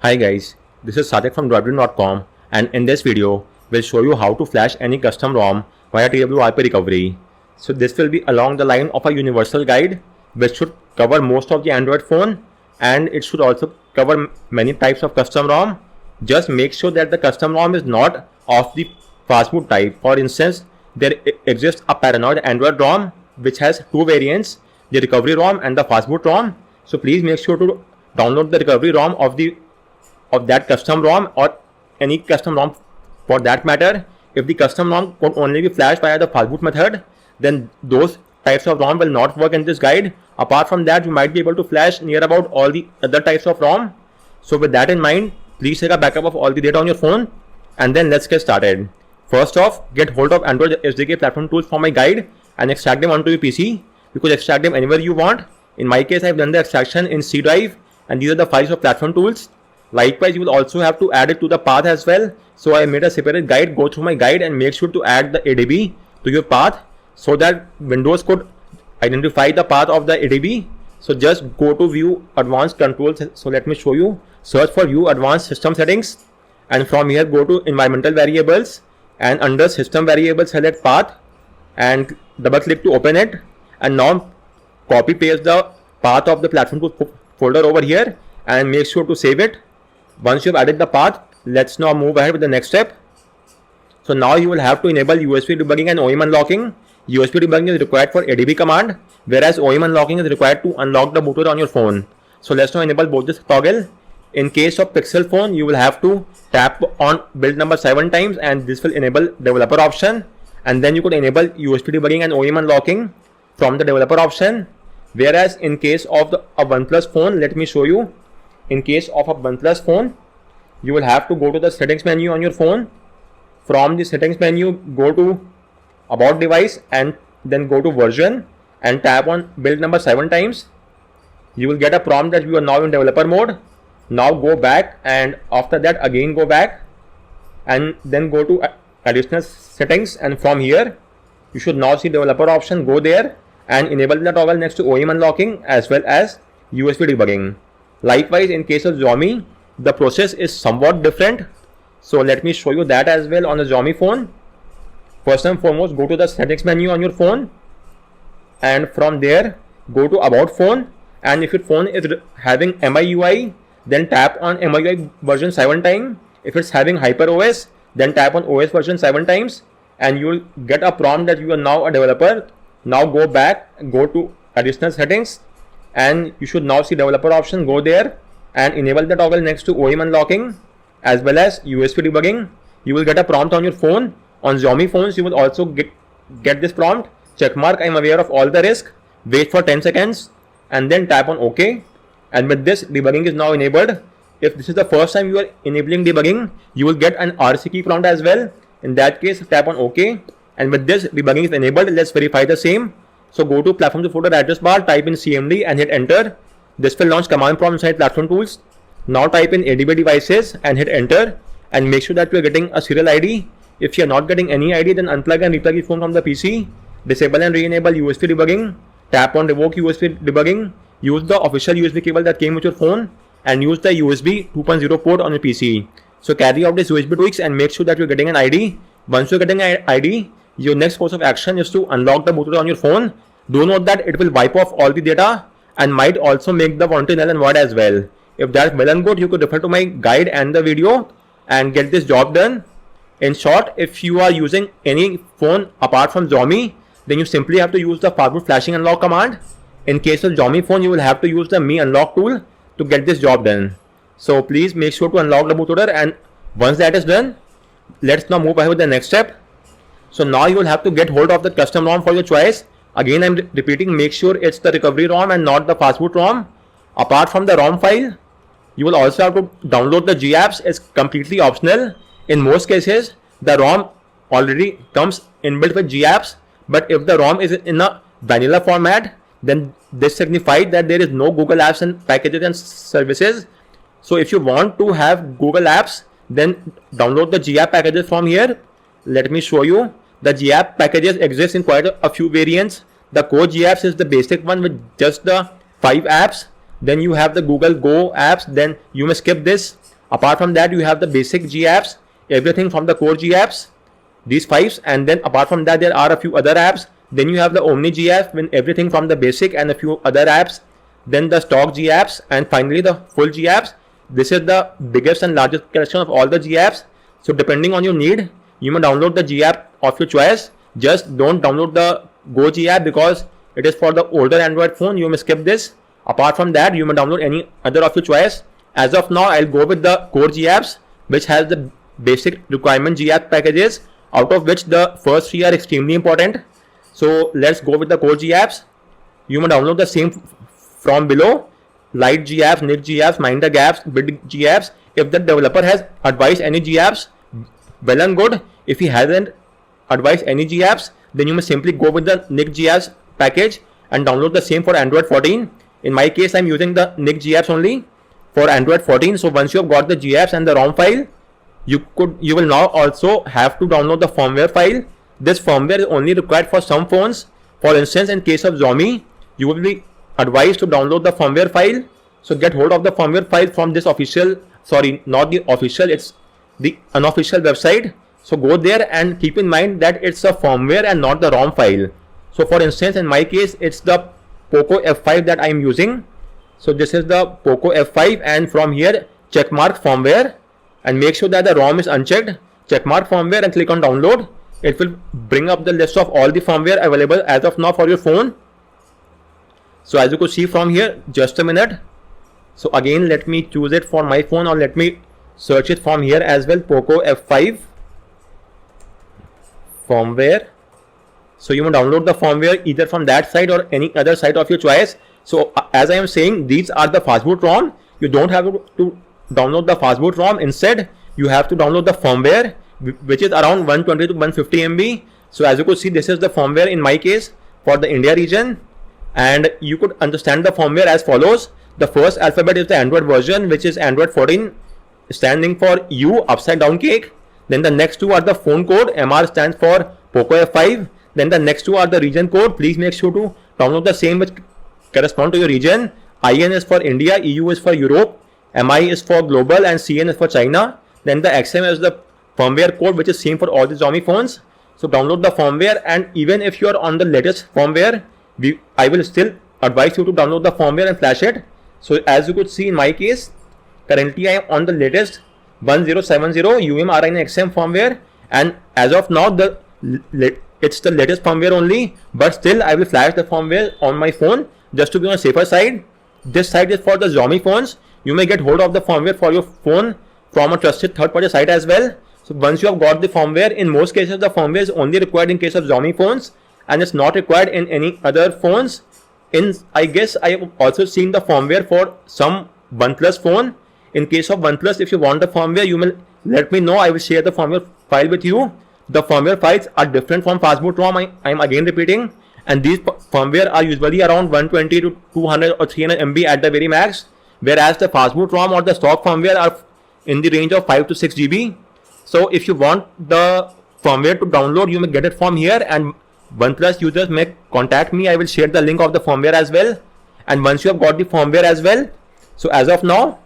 Hi guys, this is Sadik from Droidbin.com, and in this video, we'll show you how to flash any custom ROM via TWRP recovery. So this will be along the line of a universal guide which should cover most of the Android phone, and it should also cover many types of custom ROM. Just make sure that the custom ROM is not of the fastboot type. For instance, there exists a paranoid Android ROM which has two variants, the recovery ROM and the fastboot ROM. So please make sure to download the recovery ROM of that custom ROM, or any custom ROM for that matter. If the custom ROM could only be flashed via the fastboot method, then those types of ROM will not work in this guide. Apart from that, you might be able to flash near about all the other types of ROM. So with that in mind, please take a backup of all the data on your phone, and then let's get started. First off, get hold of Android SDK platform tools from my guide and extract them onto your PC. You could extract them anywhere you want. In my case, I've done the extraction in C drive, and these are the files of platform tools. Likewise, you will also have to add it to the path as well. So I made a separate guide. Go through my guide and make sure to add the ADB to your path so that Windows could identify the path of the ADB. So just go to view advanced controls. So let me show you. Search for view advanced system settings, and from here go to environmental variables, and under system variables select path and double click to open it, and now copy paste the path of the platform tools folder over here and make sure to save it. Once you've added the path, let's now move ahead with the next step. So now you will have to enable USB debugging and OEM unlocking. USB debugging is required for ADB command, whereas OEM unlocking is required to unlock the bootloader on your phone. So let's now enable both this toggle. In case of Pixel phone, you will have to tap on build number 7 times, and this will enable developer option, and then you could enable USB debugging and OEM unlocking from the developer option. Whereas in case of a OnePlus phone, let me show you. In case of a OnePlus phone, you will have to go to the settings menu on your phone. From the settings menu, go to about device and then go to version and tap on build number 7 times. You will get a prompt that you are now in developer mode. Now go back, and after that again go back and then go to additional settings, and from here you should now see developer option. Go there and enable the toggle next to OEM unlocking as well as USB debugging. Likewise, in case of Xiaomi, the process is somewhat different. So let me show you that as well on the Xiaomi phone. First and foremost, go to the settings menu on your phone, and from there go to about phone, and if your phone is having MIUI, then tap on MIUI version 7 times. If it's having HyperOS, then tap on OS version 7 times, and you will get a prompt that you are now a developer. Now go back, go to additional settings, and you should now see developer option. Go there and enable the toggle next to OEM unlocking as well as USB debugging. You will get a prompt on your phone. On Xiaomi phones, you will also get this prompt. Checkmark, I am aware of all the risk. Wait for 10 seconds and then tap on OK. And with this, debugging is now enabled. If this is the first time you are enabling debugging, you will get an RC key prompt as well. In that case, tap on OK. And with this, debugging is enabled. Let's verify the same. So go to platform to folder address bar, type in CMD and hit enter. This will launch command prompt inside platform tools. Now type in ADB devices and hit enter, and make sure that you are getting a serial ID. If you are not getting any ID, then unplug and replug your phone from the PC. Disable and re-enable USB debugging. Tap on revoke USB debugging. Use the official USB cable that came with your phone, and use the USB 2.0 port on your PC. So carry out this USB tweaks and make sure that you are getting an ID. Once you are getting an ID, your next course of action is to unlock the bootloader on your phone. Do note that it will wipe off all the data and might also make the warranty null and void as well. If that's well and good, you could refer to my guide and the video and get this job done. In short, if you are using any phone apart from Xiaomi, then you simply have to use the fastboot flashing unlock command. In case of Xiaomi phone, you will have to use the Mi Unlock tool to get this job done. So please make sure to unlock the bootloader, and once that is done, let's now move ahead with the next step. So now you will have to get hold of the custom ROM for your choice. Again, I'm repeating, make sure it's the recovery ROM and not the fastboot ROM. Apart from the ROM file, you will also have to download the GApps. It's completely optional. In most cases, the ROM already comes inbuilt with GApps, but if the ROM is in a vanilla format, then this signifies that there is no Google Apps and packages and services. So if you want to have Google Apps, then download the GApp packages from here. Let me show you. The GApp packages exist in quite a few variants. The core GApps is the basic one with just the 5 apps. Then you have the Google Go apps. Then you may skip this. Apart from that, you have the basic G apps, everything from the core G apps, these 5s, and then apart from that, there are a few other apps. Then you have the Omni G app with everything from the basic and a few other apps. Then the stock G apps, and finally the full G apps. This is the biggest and largest collection of all the G apps. So depending on your need, you may download the G app of your choice. Just don't download the Go G app because it is for the older Android phone. You may skip this. Apart from that, you may download any other of your choice. As of now, I'll go with the core G apps, which has the basic requirement G app packages, out of which the first 3 are extremely important. So let's go with the core G apps. You may download the same from below: Lite G apps, Nick G apps, Minder apps, Bit G apps. If the developer has advised any G apps, well and good. If he hasn't advised any G apps, then you may simply go with the Nick G apps package and download the same for Android 14. In my case, I'm using the Nick G apps only for Android 14. So once you have got the G apps and the ROM file, you will now also have to download the firmware file. This firmware is only required for some phones. For instance, in case of Xiaomi, you will be advised to download the firmware file. So get hold of the firmware file from this official, sorry, not the official, it's the unofficial website. So go there and keep in mind that it's a firmware and not the ROM file. So for instance, in my case, it's the Poco F5 that I'm using. So this is the Poco F5, and from here, checkmark firmware, and make sure that the ROM is unchecked. Checkmark firmware and click on download. It will bring up the list of all the firmware available as of now for your phone. So as you could see from here, just a minute. So again, let me choose it for my phone, or let me search it from here as well. Poco F5 firmware. So you may download the firmware either from that site or any other site of your choice. So as I am saying, these are the fastboot ROM. You don't have to download the fastboot ROM. Instead, you have to download the firmware, which is around 120 to 150 MB. So as you could see, this is the firmware in my case for the India region, and you could understand the firmware as follows. The first alphabet is the Android version, which is Android 14, standing for U, upside down cake. Then the next 2 are the phone code. MR stands for Poco F5. Then the next 2 are the region code. Please make sure to download the same which correspond to your region. IN is for India, EU is for Europe, MI is for global, and CN is for China. Then the XM is the firmware code, which is same for all the Xiaomi phones. So download the firmware, and even if you are on the latest firmware, I will still advise you to download the firmware and flash it. So as you could see in my case, currently I am on the latest 1070 UMRIN-XM firmware, and as of now it's the latest firmware only, but still I will flash the firmware on my phone just to be on a safer side. This site is for the Xiaomi phones. You may get hold of the firmware for your phone from a trusted third-party site as well. So once you have got the firmware, in most cases the firmware is only required in case of Xiaomi phones, and it's not required in any other phones. I guess I have also seen the firmware for some OnePlus phone. In case of OnePlus, if you want the firmware, you may let me know. I will share the firmware file with you. The firmware files are different from fastboot ROM. I am again repeating, and these firmware are usually around 120 to 200 or 300 MB at the very max, whereas the fastboot ROM or the stock firmware are in the range of 5 to 6 GB. So if you want the firmware to download, you may get it from here, and OnePlus users may contact me. I will share the link of the firmware as well. And once you have got the firmware as well, so as of now,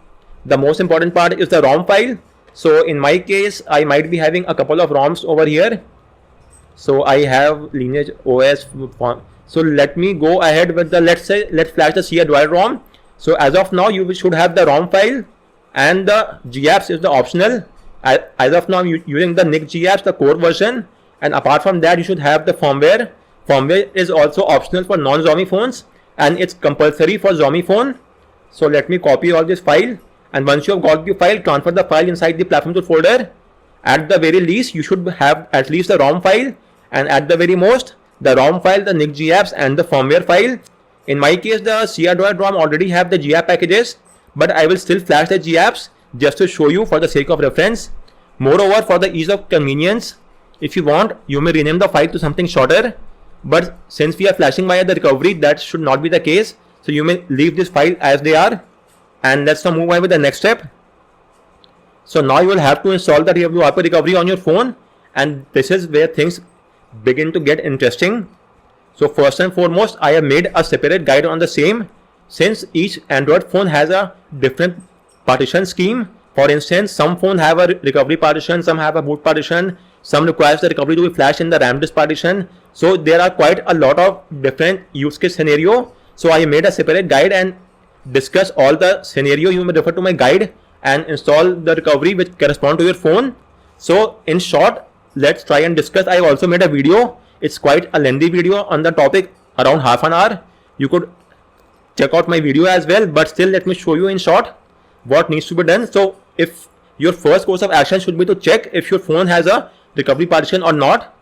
the most important part is the ROM file. So in my case, I might be having a couple of ROMs over here. So I have Lineage OS. So let me go ahead with the, let's flash the C Droid ROM. So as of now, you should have the ROM file, and the GApps is the optional. As of now, I'm using the Nick GApps, the core version, and apart from that, you should have the firmware. Firmware is also optional for non-Xiaomi phones, and it's compulsory for Xiaomi phone. So let me copy all this file, and once you have got the file, transfer the file inside the platform tool folder. At the very least, you should have at least the ROM file, and at the very most, the ROM file, the Nick GApps, and the firmware file. In my case, the CRDroid ROM already have the GApp packages, but I will still flash the GApps just to show you for the sake of reference. Moreover, for the ease of convenience, if you want, you may rename the file to something shorter, but since we are flashing via the recovery, that should not be the case. So you may leave this file as they are, and let's now move on with the next step. So now you will have to install the TWRP recovery on your phone, and this is where things begin to get interesting. So first and foremost, I have made a separate guide on the same. Since each Android phone has a different partition scheme, For instance, some phone have a recovery partition, some have a boot partition, some requires the recovery to be flashed in the RAM disk partition. So there are quite a lot of different use case scenario. So I made a separate guide and discuss all the scenario. You may refer to my guide and install the recovery which correspond to your phone. So in short, let's try and discuss. I also made a video. It's quite a lengthy video on the topic, around half an hour. You could check out my video as well, but still let me show you in short what needs to be done. So if your first course of action should be to check if your phone has a recovery partition or not.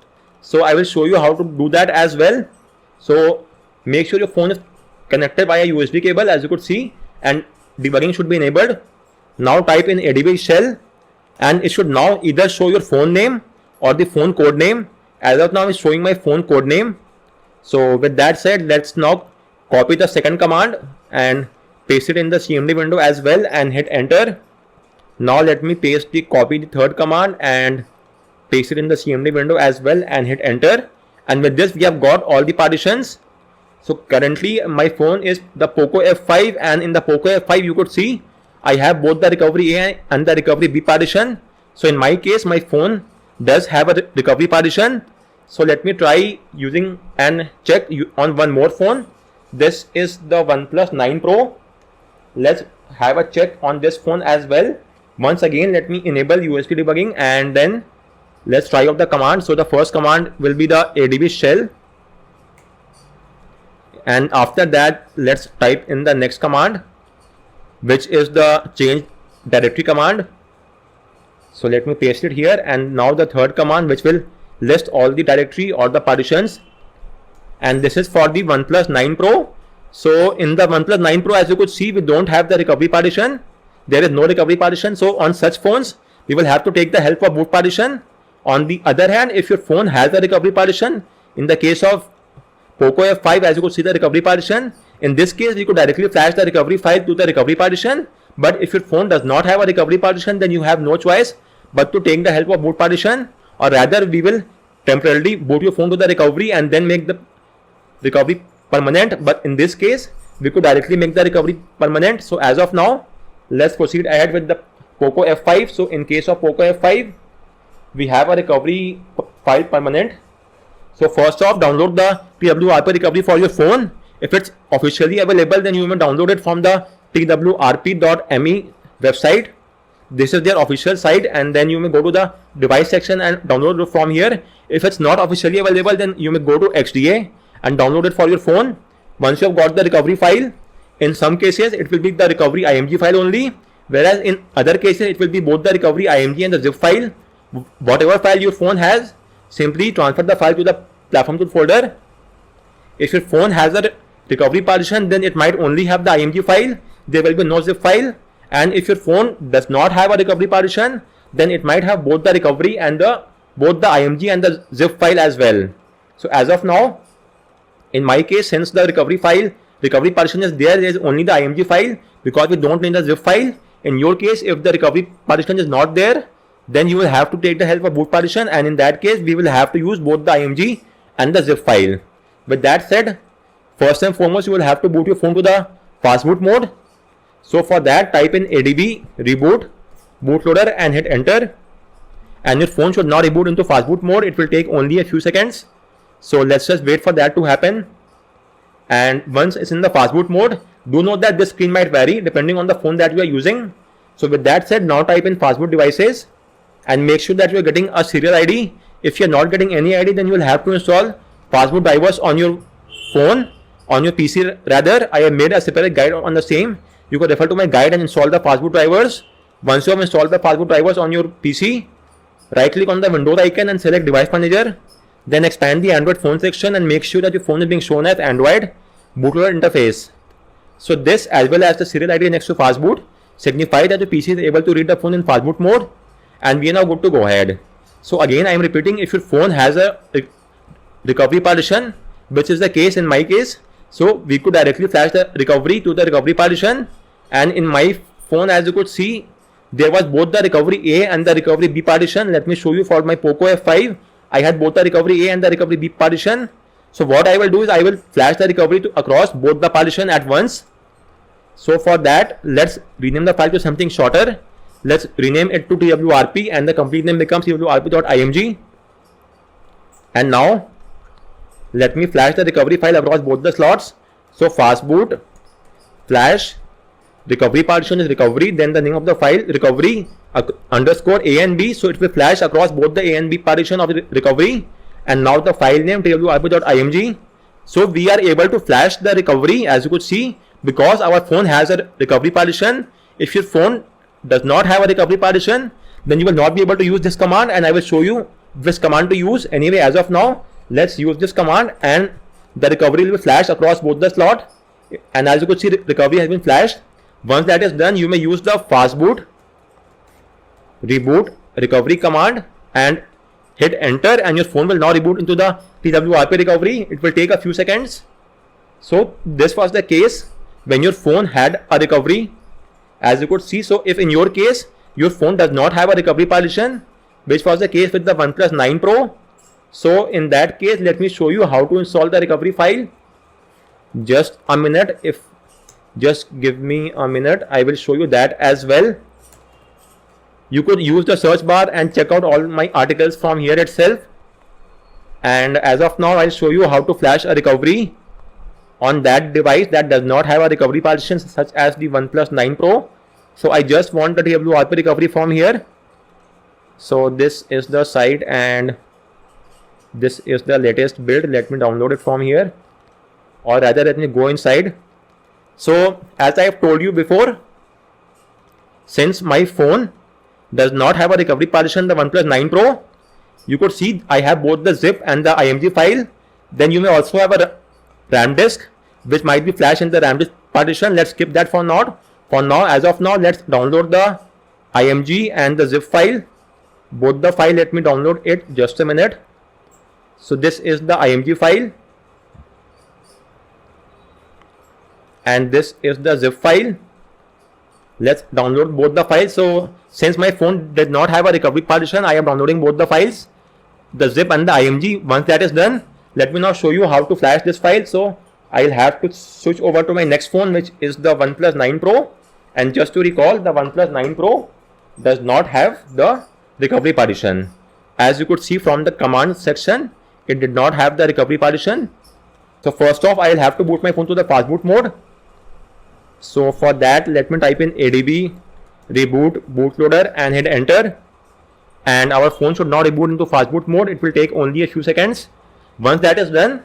So I will show you how to do that as well. So make sure your phone is connected via USB cable, as you could see, and debugging should be enabled. Now type in ADB shell and it should now either show your phone name or the phone code name. As of now it's showing my phone code name. So with that said, let's now copy the second command and paste it in the CMD window as well and hit enter. Now let me copy the third command and paste it in the CMD window as well and hit enter. And with this we have got all the partitions. So currently my phone is the Poco F5, and in the Poco F5 you could see I have both the recovery A and the recovery B partition. So in my case my phone does have a recovery partition. So let me try using and check on one more phone. This is the OnePlus 9 Pro. Let's have a check on this phone as well. Once again, let me enable USB debugging and then let's try out the command. So the first command will be the ADB shell, and after that let's type in the next command, which is the change directory command. So let me paste it here, and now the third command which will list all the directory or the partitions, and this is for the OnePlus 9 Pro. So in the OnePlus 9 Pro, as you could see, we don't have the recovery partition. There is no recovery partition. So on such phones we will have to take the help of boot partition. On the other hand, if your phone has a recovery partition, in the case of Poco F5, as you could see the recovery partition, in this case we could directly flash the recovery file to the recovery partition. But if your phone does not have a recovery partition, then you have no choice but to take the help of boot partition, or rather we will temporarily boot your phone to the recovery and then make the recovery permanent. But in this case we could directly make the recovery permanent. So as of now, let's proceed ahead with the Poco F5. So in case of Poco F5, we have a recovery file permanent. So first off, download the TWRP recovery for your phone. If it's officially available, then you may download it from the twrp.me website. This is their official site, and then you may go to the device section and download it from here. If it's not officially available, then you may go to XDA and download it for your phone. Once you have got the recovery file, in some cases it will be the recovery IMG file only, whereas in other cases it will be both the recovery IMG and the zip file. Whatever file your phone has, simply transfer the file to the platform tool folder. If your phone has a recovery partition, then it might only have the IMG file. There will be no zip file. And if your phone does not have a recovery partition, then it might have both the recovery and both the IMG and the zip file as well. So as of now, in my case, since the recovery partition is there is only the IMG file, because we don't need the zip file. In your case, if the recovery partition is not there, then you will have to take the help of boot partition, and in that case we will have to use both the IMG and the zip file. With that said, first and foremost you will have to boot your phone to the fastboot mode. So for that, type in ADB reboot bootloader and hit enter, and your phone should now reboot into fastboot mode. It will take only a few seconds, so let's just wait for that to happen. And once it's in the fastboot mode, do note that this screen might vary depending on the phone that you are using. So with that said, now type in fastboot devices and make sure that you are getting a serial ID. If you are not getting any ID, then you will have to install fastboot drivers on your phone, on your PC rather. I have made a separate guide on the same. You can refer to my guide and install the fastboot drivers. Once you have installed the fastboot drivers on your PC, right click on the Windows icon and select Device Manager. Then expand the Android phone section and make sure that your phone is being shown as Android bootloader interface. So this, as well as the serial ID next to fastboot, signify that the PC is able to read the phone in fastboot mode, and we are now good to go ahead. So again, I am repeating, if your phone has a recovery partition, which is the case in my case, so we could directly flash the recovery to the recovery partition. And in my phone, as you could see, there was both the recovery A and the recovery B partition. Let me show you for my Poco F5. I had both the recovery A and the recovery B partition. So what I will do is I will flash the recovery across both the partition at once. So for that, let's rename the file to something shorter. Let's rename it to twrp and the complete name becomes twrp.img. And now let me flash the recovery file across both the slots. So fastboot flash recovery partition is recovery, then the name of the file recovery underscore a and b, so it will flash across both the a and b partition of the recovery. And now the file name twrp.img. So we are able to flash the recovery, as you could see, because our phone has a recovery partition. If your phone does not have a recovery partition, then you will not be able to use this command, and I will show you this command to use. Anyway, as of now, let's use this command and the recovery will be flashed across both the slot. And as you could see, recovery has been flashed. Once that is done, you may use the fastboot reboot recovery command and hit enter, and your phone will now reboot into the twrp recovery. It will take a few seconds. So this was the case when your phone had a recovery, as you could see. So if in your case your phone does not have a recovery partition, which was the case with the OnePlus 9 Pro, so in that case, let me show you how to install the recovery file. Just a minute, just give me a minute, I will show you that as well. You could use the search bar and check out all my articles from here itself. And as of now, I'll show you how to flash a recovery on that device that does not have a recovery partition, such as the OnePlus 9 Pro. So I just want the twrp recovery from here. So this is the site and this is the latest build. Let me download it from here, or rather let me go inside. So as I have told you before, since my phone does not have a recovery partition, the OnePlus 9 Pro, you could see I have both the zip and the img file. Then you may also have a RAM disk which might be flashed in the RAM disk partition. Let's skip that for now. As of now, let's download the img and the zip file. Both the file, let me download it, just a minute. So this is the img file and this is the zip file. Let's download both the files. So since my phone did not have a recovery partition, I am downloading both the files, the zip and the img. Once that is done, let me now show you how to flash this file. So I'll have to switch over to my next phone, which is the OnePlus 9 Pro. And just to recall, the OnePlus 9 Pro does not have the recovery partition. As you could see from the command section, it did not have the recovery partition. So first off, I'll have to boot my phone to the fastboot mode. So for that, let me type in adb reboot bootloader and hit enter. And our phone should now reboot into fastboot mode. It will take only a few seconds. Once that is done,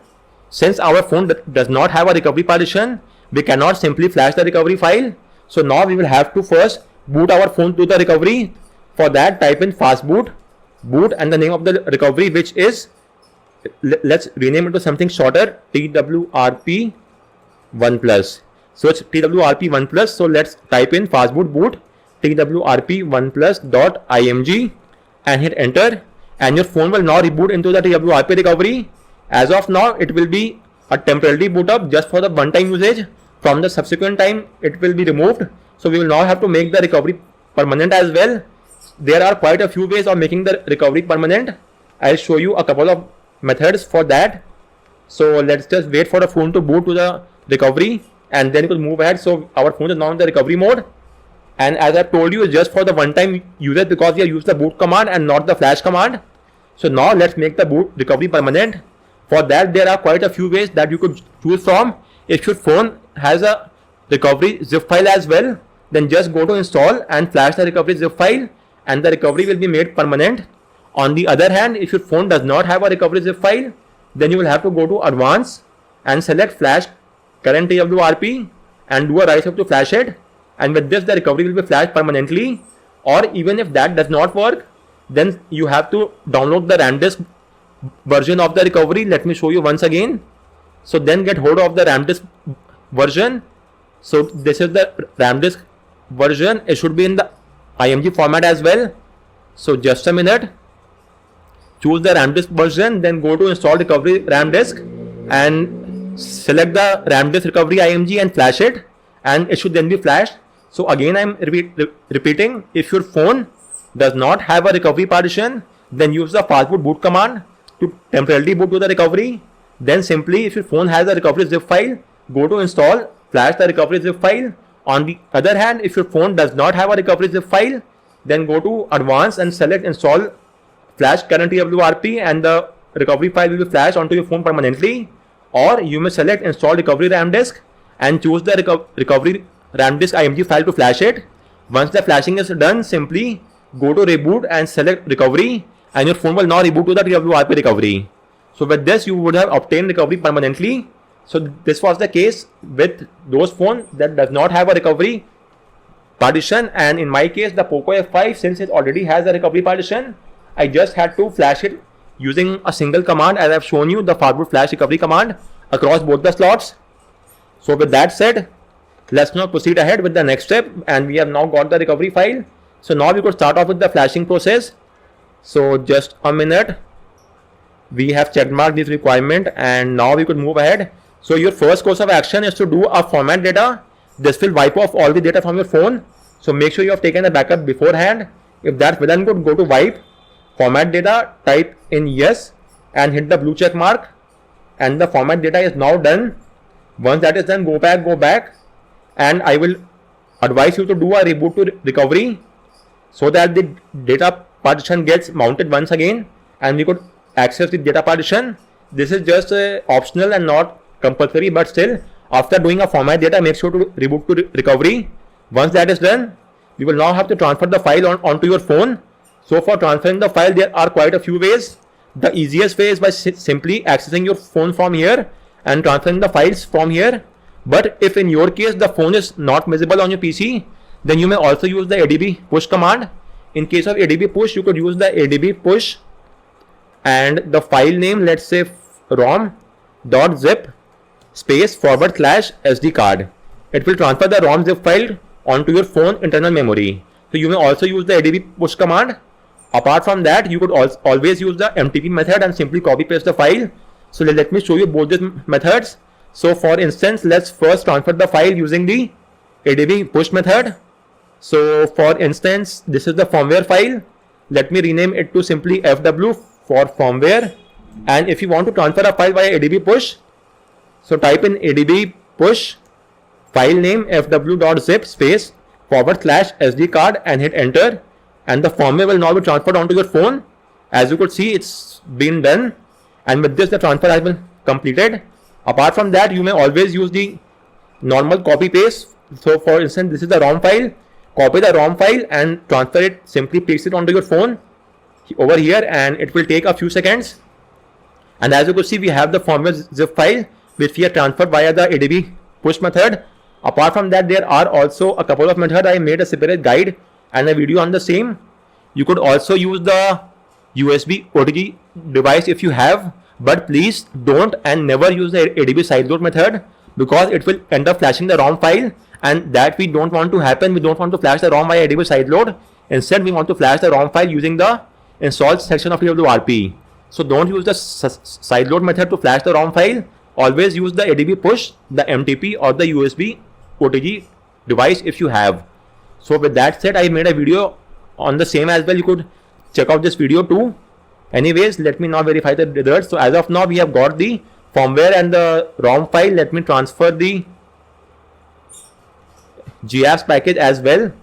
since our phone does not have a recovery partition, we cannot simply flash the recovery file. So now we will have to first boot our phone to the recovery. For that, type in fastboot boot and the name of the recovery, which is, let's rename it to something shorter, twrp OnePlus. So it's twrp OnePlus. So let's type in fastboot boot twrp OnePlus.img and hit enter, and your phone will now reboot into the twrp recovery. As of now, it will be a temporary boot up just for the one-time usage. From the subsequent time, it will be removed. So we will now have to make the recovery permanent as well. There are quite a few ways of making the recovery permanent. I'll show you a couple of methods for that. So let's just wait for the phone to boot to the recovery and then it will move ahead. So our phone is now in the recovery mode. And as I told you, just for the one-time usage, because we have used the boot command and not the flash command. So now let's make the boot recovery permanent. For that, there are quite a few ways that you could choose from. If your phone has a recovery zip file as well, then just go to install and flash the recovery zip file and the recovery will be made permanent. On the other hand, if your phone does not have a recovery zip file, then you will have to go to advanced and select flash current twrp and do a right swipe to flash it. And with this, the recovery will be flashed permanently. Or even if that does not work, then you have to download the RAM disk version of the recovery. Let me show you once again. So then get hold of the RAM disk version. So this is the RAM disk version. It should be in the img format as well. So just a minute. Choose the RAM disk version, then go to install recovery RAM disk and select the RAM disk recovery img and flash it, and it should then be flashed. So again, I am repeating, if your phone does not have a recovery partition, then use the fastboot boot command to temporarily boot to the recovery. Then simply, if your phone has a recovery zip file, go to install, flash the recovery zip file. On the other hand, if your phone does not have a recovery zip file, then go to advanced and select install flash current TWRP, and the recovery file will be flashed onto your phone permanently. Or you may select install recovery RAM disk and choose the recovery RAM disk IMG file to flash it. Once the flashing is done, simply go to reboot and select recovery, and your phone will now reboot to the TWRP recovery. So with this, you would have obtained recovery permanently. So this was the case with those phones that does not have a recovery partition, and in my case the Poco F5, since it already has a recovery partition, I just had to flash it using a single command, as I've shown you, the forward flash recovery command across both the slots. So with that said, let's now proceed ahead with the next step, and we have now got the recovery file. So now we could start off with the flashing process. So just a minute, we have checkmarked this requirement, and now we could move ahead. So your first course of action is to do a format data. This will wipe off all the data from your phone. So make sure you have taken a backup beforehand. If that's well and good, go to wipe, format data, type in yes, and hit the blue check mark, and the format data is now done. Once that is done, go back, and I will advise you to do a reboot to recovery so that the data partition gets mounted once again, and we could access the data partition. This is just optional and not compulsory, but still, after doing a format data, make sure to reboot to recovery. Once that is done, we will now have to transfer the file onto your phone. So for transferring the file, there are quite a few ways. The easiest way is by simply accessing your phone from here and transferring the files from here. But if in your case the phone is not visible on your PC, then you may also use the ADB push command. In case of ADB push, you could use the ADB push and the file name, let's say rom.zip space / SD card. It will transfer the ROM zip file onto your phone internal memory. So you may also use the ADB push command. Apart from that, you could always use the MTP method and simply copy paste the file. So let me show you both these methods. So for instance, let's first transfer the file using the ADB push method. So for instance, this is the firmware file. Let me rename it to simply FW for firmware. And if you want to transfer a file via ADB push, so type in ADB push file name fw.zip space / SD card and hit enter, and the firmware will now be transferred onto your phone. As you could see, it's been done, and with this the transfer has been completed. Apart from that, you may always use the normal copy paste. So for instance, this is the ROM file. Copy the ROM file and transfer it, simply paste it onto your phone over here, and it will take a few seconds. And as you could see, we have the firmware zip file which we have transferred via the ADB push method. Apart from that, there are also a couple of methods. I made a separate guide and a video on the same. You could also use the USB OTG device if you have, but please don't and never use the ADB sideload method, because it will end up flashing the ROM file, and that we don't want to happen. We don't want to flash the ROM via ADB sideload. Instead, we want to flash the ROM file using the install section of TWRP. So don't use the sideload method to flash the ROM file. Always use the ADB push, the MTP or the USB OTG device if you have. So with that said, I made a video on the same as well. You could check out this video too. Anyways, let me now verify the results. So as of now, we have got the firmware and the ROM file. Let me transfer the GApps package as well.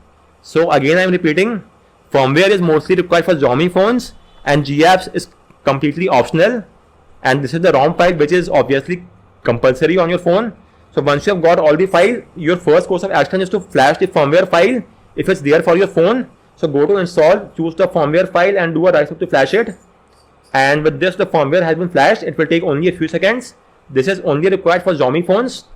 So again, I am repeating, firmware is mostly required for Xiaomi phones and GApps is completely optional. And this is the ROM file, which is obviously compulsory on your phone. So once you have got all the file, your first course of action is to flash the firmware file if it's there for your phone. So go to install, choose the firmware file and do a right click to flash it. And with this, the firmware has been flashed. It will take only a few seconds. This is only required for Xiaomi phones.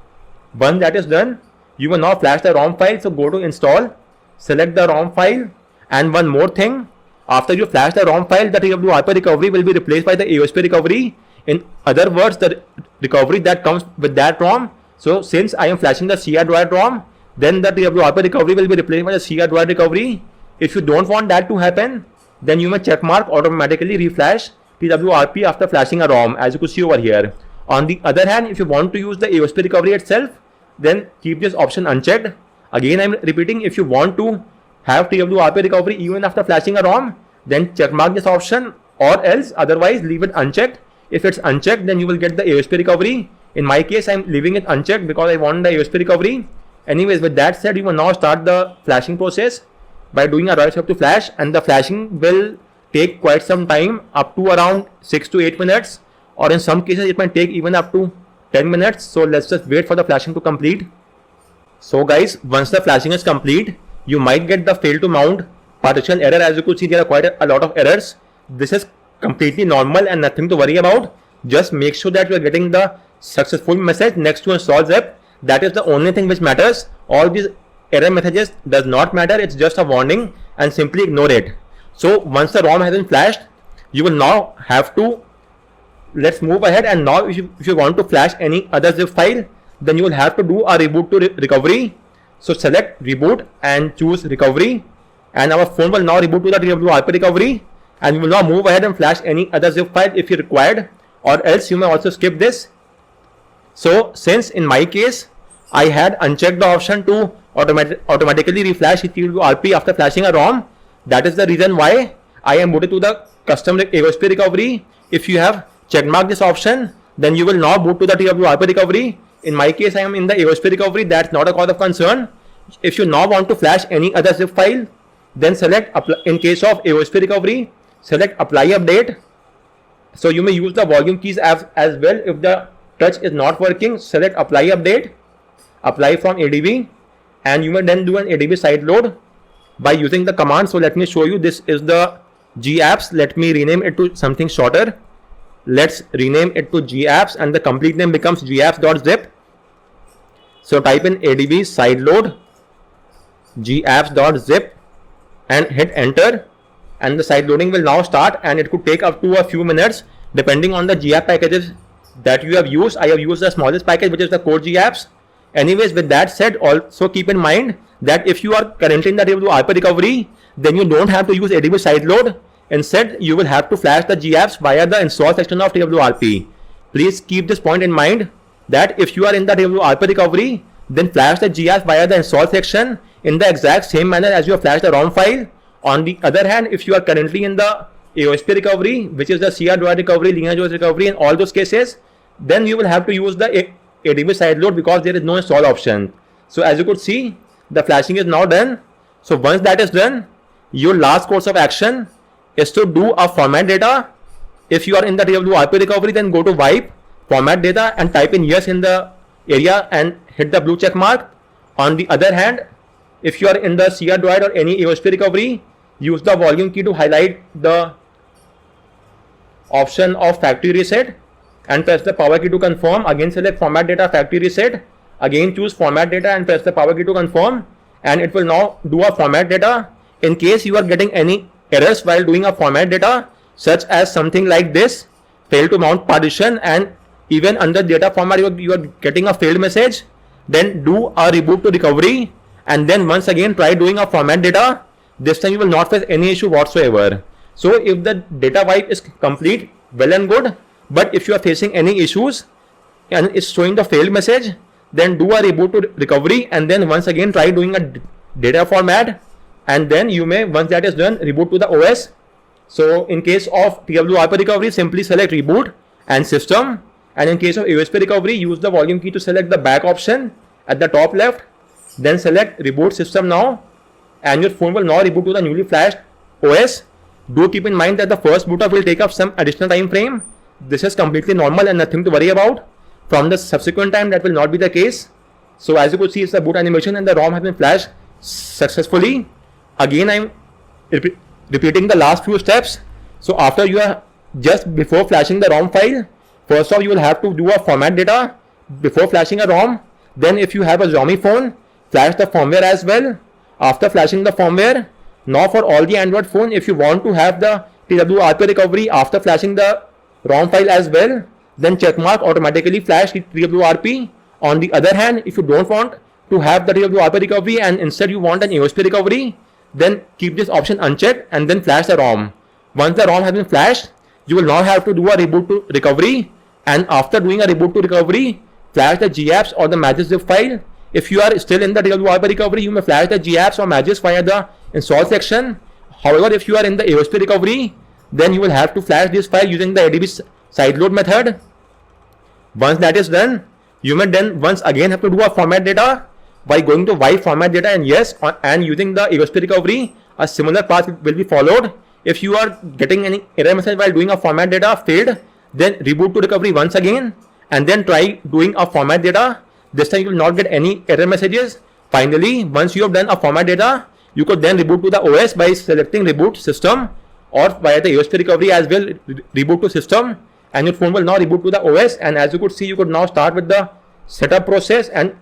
Once that is done, you will now flash the ROM file. So go to install, select the ROM file, and one more thing, after you flash the ROM file, the TWRP recovery will be replaced by the AOSP recovery. In other words, the recovery that comes with that ROM. So since I am flashing the CR-Droid ROM, then the TWRP recovery will be replaced by the CR-Droid recovery. If you don't want that to happen, then you may checkmark automatically reflash TWRP after flashing a ROM, as you could see over here. On the other hand, if you want to use the AOSP recovery itself, then keep this option unchecked. Again, I am repeating, if you want to have TWRP recovery even after flashing a ROM, then checkmark this option, or else otherwise leave it unchecked. If it's unchecked, then you will get the AOSP recovery. In my case, I am leaving it unchecked because I want the AOSP recovery. Anyways, with that said, you will now start the flashing process. by doing a right swipe to flash, and the flashing will take quite some time, up to around 6 to 8 minutes, or in some cases it might take even up to 10 minutes. So let's just wait for the flashing to complete. So guys, once the flashing is complete, you might get the fail to mount partition error. As you could see, there are quite a lot of errors. This is completely normal and nothing to worry about. Just make sure that you are getting the successful message next to install zip. That is the only thing which matters. All these error messages does not matter. It's just a warning, and simply ignore it. So once the ROM has been flashed, you will now have to, let's move ahead, and now if you want to flash any other zip file, then you will have to do a reboot to recovery. So select reboot and choose recovery, and our phone will now reboot to the TWRP recovery, and you will now move ahead and flash any other zip file if you required, or else you may also skip this. So since in my case I had unchecked the option to automatically reflash TWRP after flashing a ROM, that is the reason why I am booted to the custom AOSP recovery. If you have checkmarked this option, then you will now boot to the TWRP recovery. In my case, I am in the AOSP recovery. That's not a cause of concern. If you now want to flash any other zip file, then select in case of AOSP recovery, select apply update. So you may use the volume keys as well. If the touch is not working, select apply update, apply from ADB, and you may then do an ADB side load by using the command. So let me show you. This is the GApps. Let me rename it to something shorter. Let's rename it to GApps, and the complete name becomes gapps.zip. So type in ADB sideload gapps.zip and hit enter, and the side loading will now start, and it could take up to a few minutes depending on the GApp packages that you have used. I have used the smallest package, which is the core GApps. Anyways, with that said, also keep in mind that if you are currently in the TWRP recovery, then you don't have to use ADB sideload. Instead, you will have to flash the GApps via the install section of TWRP. Please keep this point in mind, that if you are in the TWRP recovery, then flash the GApps via the install section in the exact same manner as you have flashed the ROM file. On the other hand, if you are currently in the AOSP recovery, which is the CR Droid recovery, LineageOS recovery, in all those cases, then you will have to use the ADB sideload because there is no install option. So as you could see, the flashing is now done. So once that is done, your last course of action is to do a format data. If you are in the TWRP recovery, then go to wipe, format data, and type in yes in the area and hit the blue check mark. On the other hand, if you are in the CR Droid or any AOSP recovery, use the volume key to highlight the option of factory reset and press the power key to confirm. Again select format data, factory reset, again choose format data and press the power key to confirm, and it will now do a format data. In case you are getting any errors while doing a format data, such as something like this, fail to mount partition, and even under data format you are getting a failed message, then do a reboot to recovery, and then once again try doing a format data. This time you will not face any issue whatsoever. So if the data wipe is complete, well and good, but if you are facing any issues and it's showing the failed message, then do a reboot to recovery, and then once again try doing a data format, and then you may, once that is done, reboot to the OS. So in case of TWRP recovery, simply select reboot and system, and in case of AOSP recovery, use the volume key to select the back option at the top left, then select reboot system now, and your phone will now reboot to the newly flashed OS. Do keep in mind that the first boot up will take up some additional time frame. This is completely normal and nothing to worry about. From the subsequent time, that will not be the case. So as you could see, it's the boot animation and the ROM has been flashed successfully. Again, I'm repeating the last few steps. So after you are just before flashing the ROM file, first off you will have to do a format data before flashing a ROM. Then if you have a Xiaomi phone, flash the firmware as well. After flashing the firmware, now for all the Android phone, if you want to have the TWRP recovery after flashing the ROM file as well, then checkmark automatically flash TWRP. On the other hand, if you don't want to have the TWRP recovery and instead you want an AOSP recovery, then keep this option unchecked and then flash the ROM. Once the ROM has been flashed, you will now have to do a reboot to recovery, and after doing a reboot to recovery, flash the GApps or the Magisk zip file. If you are still in the TWRP recovery, you may flash the GApps or Magisk via the install section. However, if you are in the AOSP recovery, then you will have to flash this file using the ADB sideload method. Once that is done, you may then once again have to do a format data by going to wipe format data and yes, and using the AOSP recovery. a similar path will be followed. If you are getting any error message while doing a format data failed, then reboot to recovery once again and then try doing a format data. This time you will not get any error messages. Finally, once you have done a format data, you could then reboot to the OS by selecting reboot system, or via the USB recovery as well, reboot to system, and your phone will now reboot to the OS. And as you could see, you could now start with the setup process and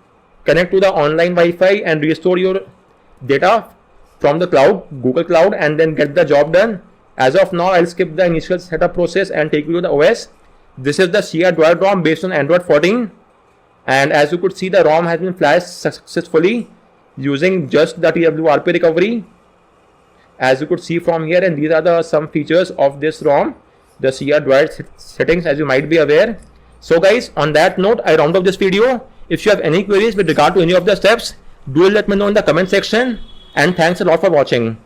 connect to the online Wi-Fi and restore your data from the cloud, Google Cloud, and then get the job done. As of now, I'll skip the initial setup process and take you to the OS. This is the CR Droid ROM based on Android 14, and as you could see, the ROM has been flashed successfully using just the TWRP recovery, as you could see from here. And these are the some features of this ROM, the CR Droid settings, as you might be aware. So guys, on that note, I round up this video. If you have any queries with regard to any of the steps, do let me know in the comment section, and thanks a lot for watching.